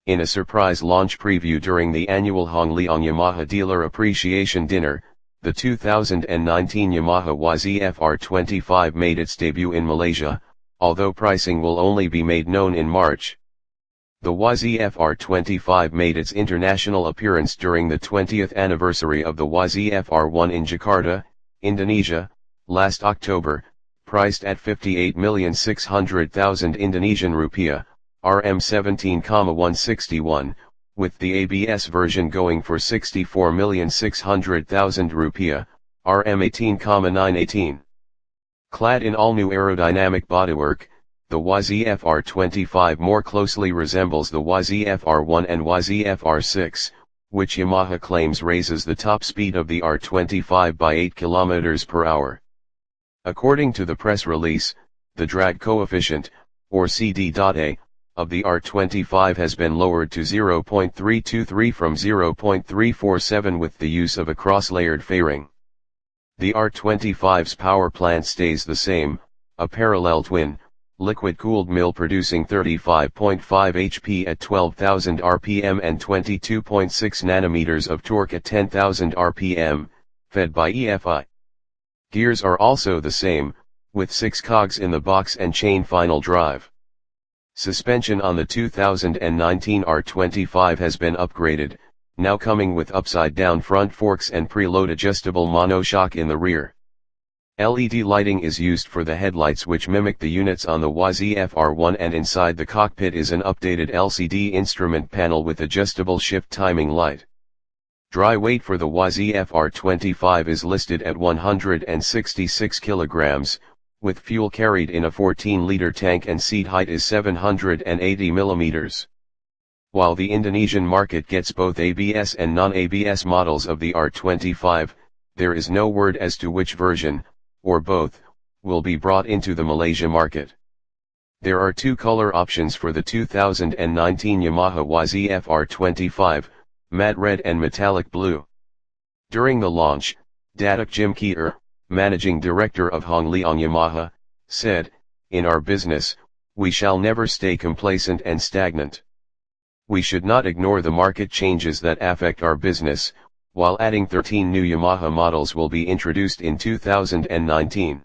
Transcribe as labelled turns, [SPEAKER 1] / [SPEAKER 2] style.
[SPEAKER 1] In a surprise launch preview during the annual Hongliang Yamaha Dealer Appreciation Dinner, the 2019 Yamaha YZF-R25 made its debut in Malaysia, although pricing will only be made known in March. The YZF-R25 made its international appearance during the 20th anniversary of the YZF-R1 in Jakarta, Indonesia, last October, priced at 58,600,000 Indonesian rupiah, Rm 17,161, with the ABS version going for 64,600,000 rupiah, Rm 18,918. Clad in all-new aerodynamic bodywork, the YZF-R25 more closely resembles the YZF-R1 and YZF-R6, which Yamaha claims raises the top speed of the R25 by 8 km per hour. According to the press release, the drag coefficient, or CD.A, of the R25 has been lowered to 0.323 from 0.347 with the use of a cross-layered fairing. The R25's power plant stays the same, a parallel twin, liquid-cooled mill producing 35.5 HP at 12,000 RPM and 22.6 nanometers of torque at 10,000 RPM, fed by EFI. Gears are also the same, with 6 cogs in the box and chain final drive. Suspension on the 2019 R25 has been upgraded, now coming with upside-down front forks and preload adjustable monoshock in the rear. LED lighting is used for the headlights which mimic the units on the YZF-R1, and inside the cockpit is an updated LCD instrument panel with adjustable shift timing light. Dry weight for the YZF-R25 is listed at 166 kilograms, with fuel carried in a 14-liter tank, and seat height is 780 millimeters. While the Indonesian market gets both ABS and non-ABS models of the R25, there is no word as to which version, or both, will be brought into the Malaysia market. There are 2 color options for the 2019 Yamaha YZF-R25, matte red and metallic blue. During the launch, Datuk Jim Keter, managing director of Hongliang Yamaha, said, "In our business, we shall never stay complacent and stagnant. We should not ignore the market changes that affect our business," while adding 13 new Yamaha models will be introduced in 2019.